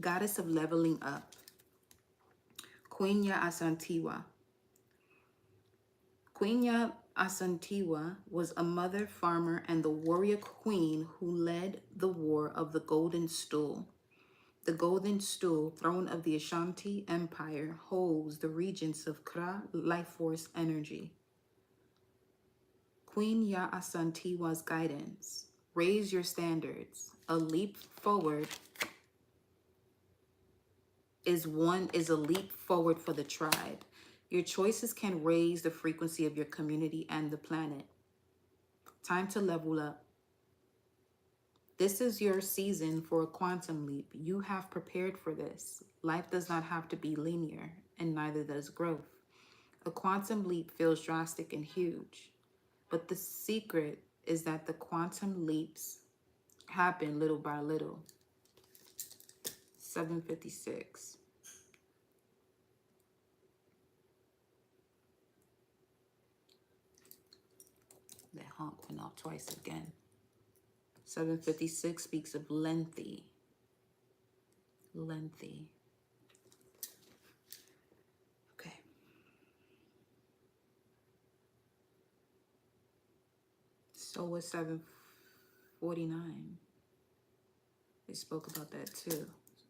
Goddess of leveling up. Queen Ya Asantiwa. Queen Ya Asantiwa was a mother farmer and the warrior queen who led the war of the Golden Stool. The Golden Stool, throne of the Ashanti Empire, holds the regents of Kra life force energy. Queen Ya Asantiwa's guidance. Raise your standards. A leap forward is a leap forward for the tribe. Your choices can raise the frequency of your community and the planet. Time to level up. This is your season for a quantum leap. You have prepared for this. Life does not have to be linear, and neither does growth. A quantum leap feels drastic and huge, but the secret is that the quantum leaps happen little by little. 756. That honk went off twice again. 756 speaks of lengthy. Lengthy. Okay. So was 749. We spoke about that too.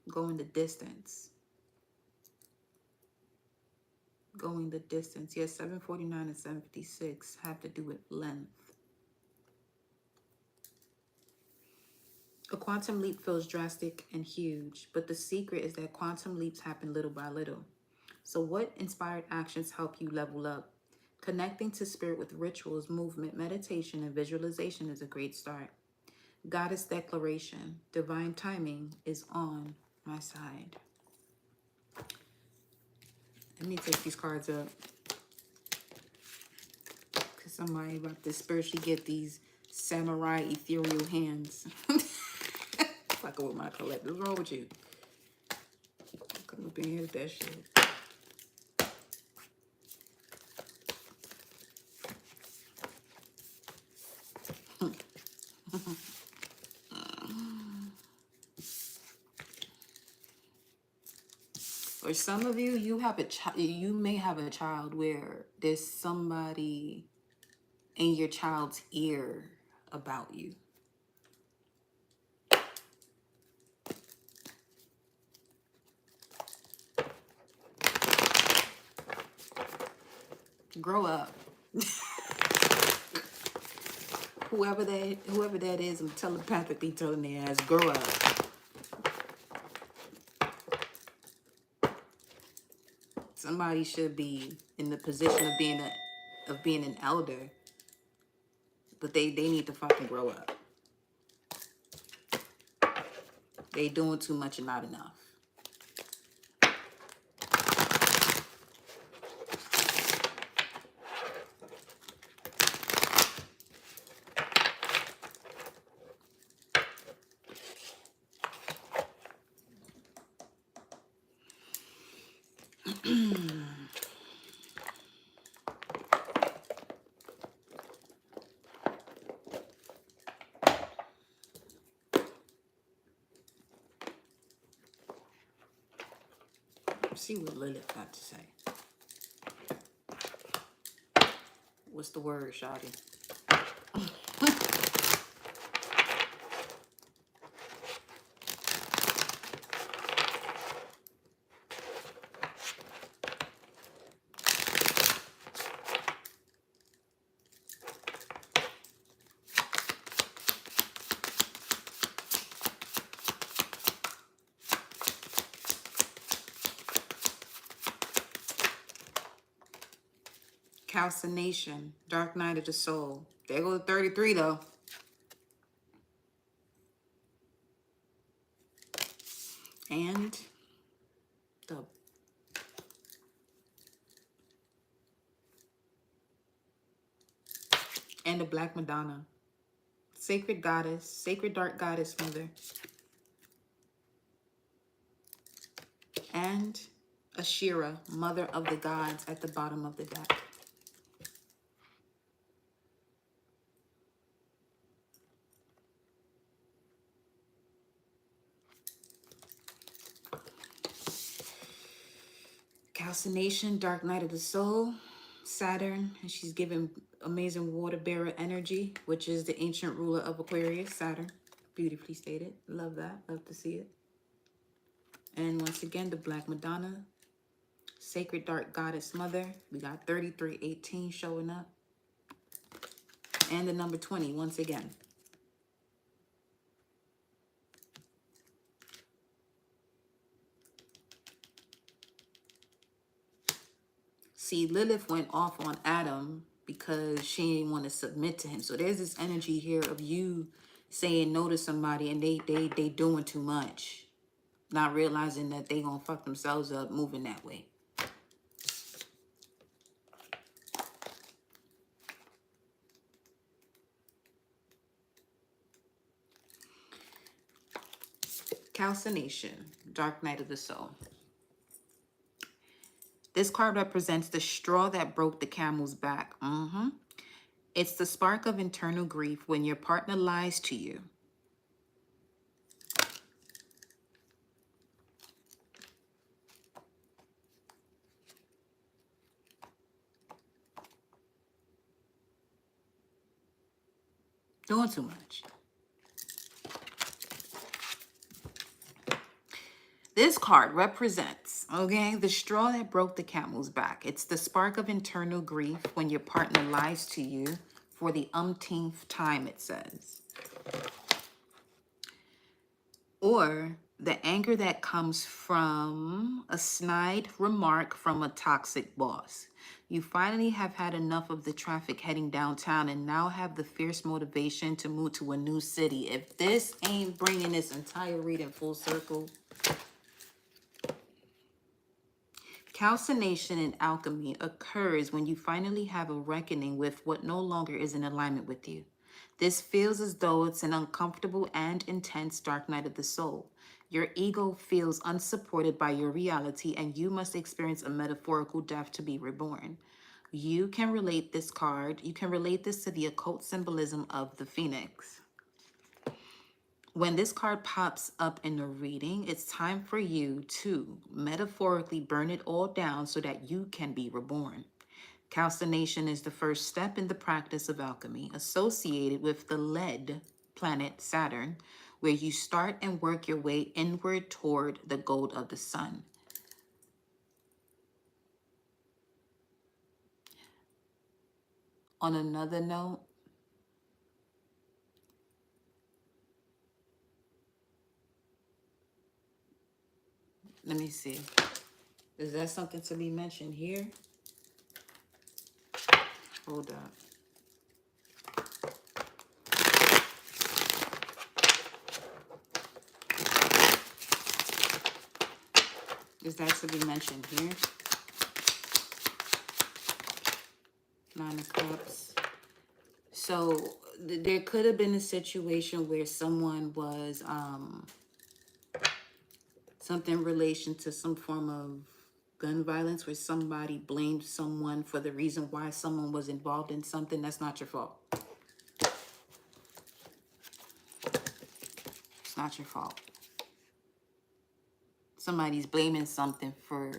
Going the distance. Going the distance. Yes, 749 and 756 have to do with length. A quantum leap feels drastic and huge, but the secret is that quantum leaps happen little by little. So what inspired actions help you level up? Connecting to spirit with rituals, movement, meditation, and visualization is a great start. Goddess declaration. Divine timing is on my side. Let me take these cards up. Because somebody about to spiritually get these samurai ethereal hands. Fucking with my collector. What's wrong with you? Come up in here with that shit. For some of you, you have a you may have a child where there's somebody in your child's ear about you. Grow up. whoever that is, I'm telepathically telling their ass, grow up. Somebody should be in the position of being an elder, but they need to fucking grow up. They doing too much and not enough. See what Lilith got to say. What's the word, Shawty? Calcination, dark night of the soul. There goes 33 though. And the Black Madonna. Sacred goddess, sacred dark goddess mother. And Ashira, mother of the gods, at the bottom of the deck. Calcination, dark night of the soul, Saturn, and she's given amazing water bearer energy, which is the ancient ruler of Aquarius, Saturn. Beautifully stated. Love that. Love to see it. And once again, the Black Madonna, sacred dark goddess mother. We got 3318 showing up. And the number 20 once again. See, Lilith went off on Adam because she didn't want to submit to him. So there's this energy here of you saying no to somebody and they doing too much. Not realizing that they gonna fuck themselves up moving that way. Calcination, dark night of the soul. This card represents the straw that broke the camel's back. It's the spark of internal grief when your partner lies to you. Doing too much. This card represents, okay, the straw that broke the camel's back. It's the spark of internal grief when your partner lies to you for the umpteenth time, it says. Or The anger that comes from a snide remark from a toxic boss. You finally have had enough of the traffic heading downtown and now have the fierce motivation to move to a new city. If this ain't bringing this entire reading full circle. Calcination in alchemy occurs when you finally have a reckoning with what no longer is in alignment with you. This feels as though it's an uncomfortable and intense dark night of the soul. Your ego feels unsupported by your reality, and you must experience a metaphorical death to be reborn. You can relate this card, you can relate this to the occult symbolism of the phoenix. When this card pops up in the reading, it's time for you to metaphorically burn it all down so that you can be reborn. Calcination is the first step in the practice of alchemy, associated with the lead planet Saturn, where you start and work your way inward toward the gold of the sun. On another note, let me see. Is that something to be mentioned here? Hold up. Is that to be mentioned here? Nine of Cups. So there could have been a situation where someone was something in relation to some form of gun violence, where somebody blamed someone for the reason why someone was involved in something. That's not your fault. It's not your fault. Somebody's blaming something for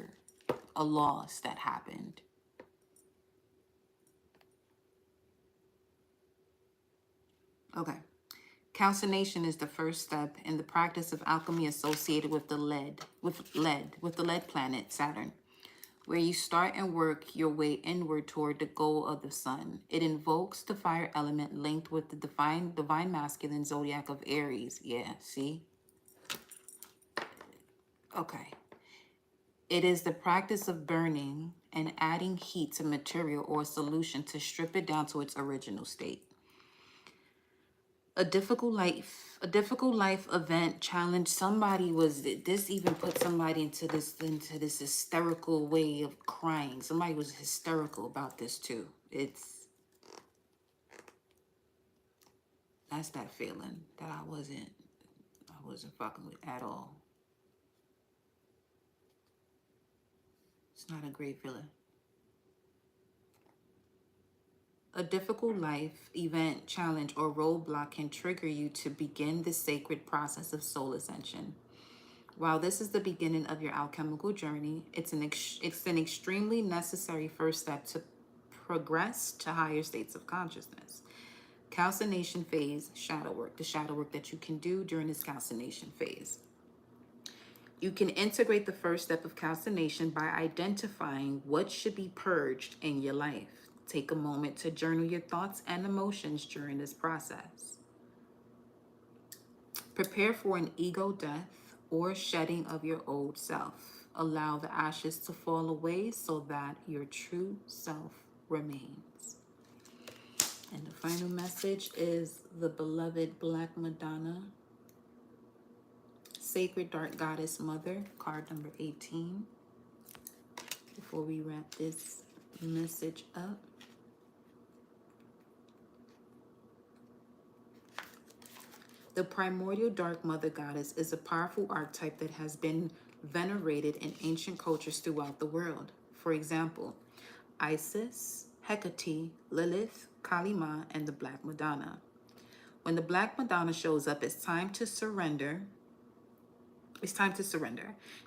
a loss that happened. Okay. Calcination is the first step in the practice of alchemy associated with the lead planet Saturn, where you start and work your way inward toward the goal of the sun. It invokes the fire element linked with the divine masculine zodiac of Aries. Yeah, see? Okay. It is the practice of burning and adding heat to material or solution to strip it down to its original state. A difficult life event challenge. Somebody was, this even put somebody into this hysterical way of crying. Somebody was hysterical about this too. That's that feeling that I wasn't fucking with at all. It's not a great feeling. A difficult life event, challenge, or roadblock can trigger you to begin the sacred process of soul ascension. While this is the beginning of your alchemical journey, it's an extremely necessary first step to progress to higher states of consciousness. Calcination phase, shadow work, the shadow work that you can do during this calcination phase. You can integrate the first step of calcination by identifying what should be purged in your life. Take a moment to journal your thoughts and emotions during this process. Prepare for an ego death or shedding of your old self. Allow the ashes to fall away so that your true self remains. And the final message is the beloved Black Madonna, Sacred Dark Goddess Mother, card number 18. Before we wrap this message up. The primordial Dark Mother Goddess is a powerful archetype that has been venerated in ancient cultures throughout the world. For example, Isis, Hecate, Lilith, Kali Ma, and the Black Madonna. When the Black Madonna shows up, it's time to surrender.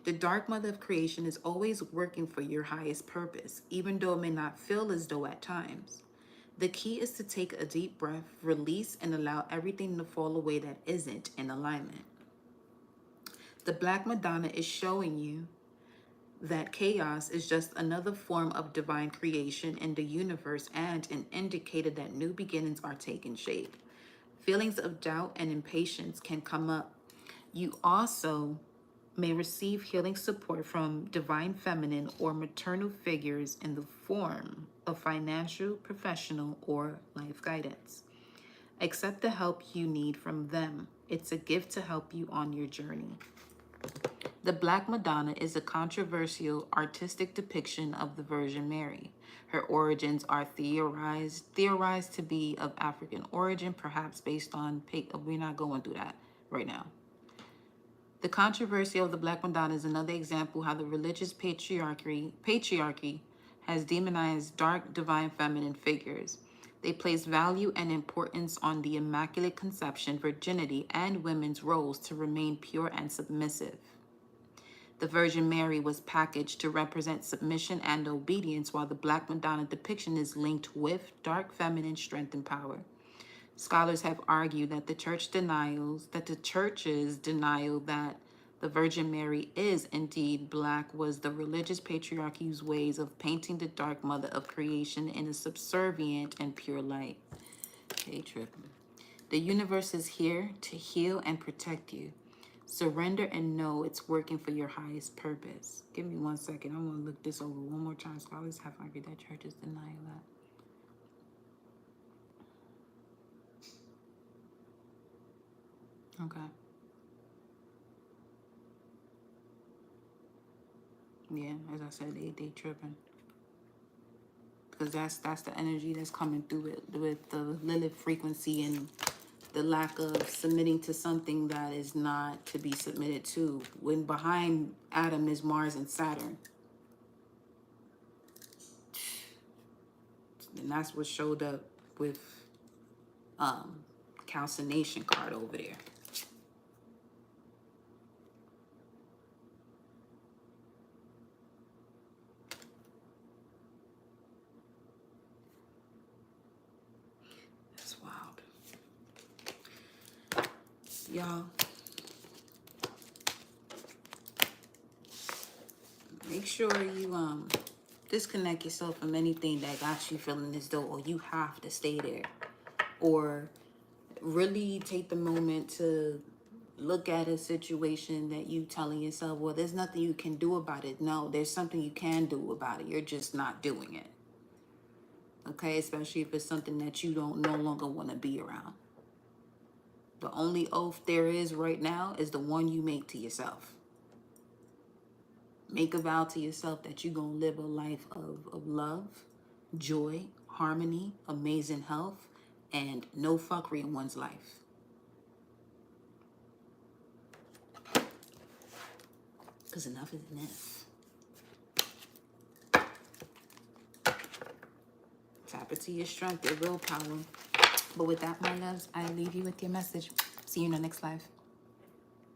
The Dark Mother of Creation is always working for your highest purpose, even though it may not feel as though at times. The key is to take a deep breath, release, and allow everything to fall away that isn't in alignment. The Black Madonna is showing you that chaos is just another form of divine creation in the universe and an indicator that new beginnings are taking shape. Feelings of doubt and impatience can come up. You also may receive healing support from divine feminine or maternal figures in the form of financial, professional, or life guidance. Accept the help you need from them. It's a gift to help you on your journey. The Black Madonna is a controversial artistic depiction of the Virgin Mary. Her origins are theorized to be of African origin, perhaps based on, we're not going through that right now. The controversy of the Black Madonna is another example how the religious patriarchy has demonized dark divine feminine figures. They place value and importance on the Immaculate Conception, virginity, and women's roles to remain pure and submissive. The Virgin Mary was packaged to represent submission and obedience, while the Black Madonna depiction is linked with dark feminine strength and power. Scholars have argued that the church's denial that the Virgin Mary is indeed black was the religious patriarchy's ways of painting the dark mother of creation in a subservient and pure light. Okay, tripping. The universe is here to heal and protect you. Surrender and know it's working for your highest purpose. Give me 1 second. I want to look this over one more time. Scholars have argued that churches deny that. Okay. Yeah, as I said, they tripping. Because that's the energy that's coming through it with the Lilith frequency and the lack of submitting to something that is not to be submitted to. When behind Adam is Mars and Saturn. And that's what showed up with calcination card over there. That's wild. Y'all, make sure you disconnect yourself from anything that got you feeling as though, oh, you have to stay there. Or really take the moment to look at a situation that you telling yourself, well, there's nothing you can do about it. No, there's something you can do about it. You're just not doing it. Okay, especially if it's something that you don't no longer want to be around. The only oath there is right now is the one you make to yourself. Make a vow to yourself that you're going to live a life of love, joy, harmony, amazing health, and no fuckery in one's life. Because enough is enough. Tap into your strength, your willpower. But with that, my loves, I leave you with your message. See you in the next live.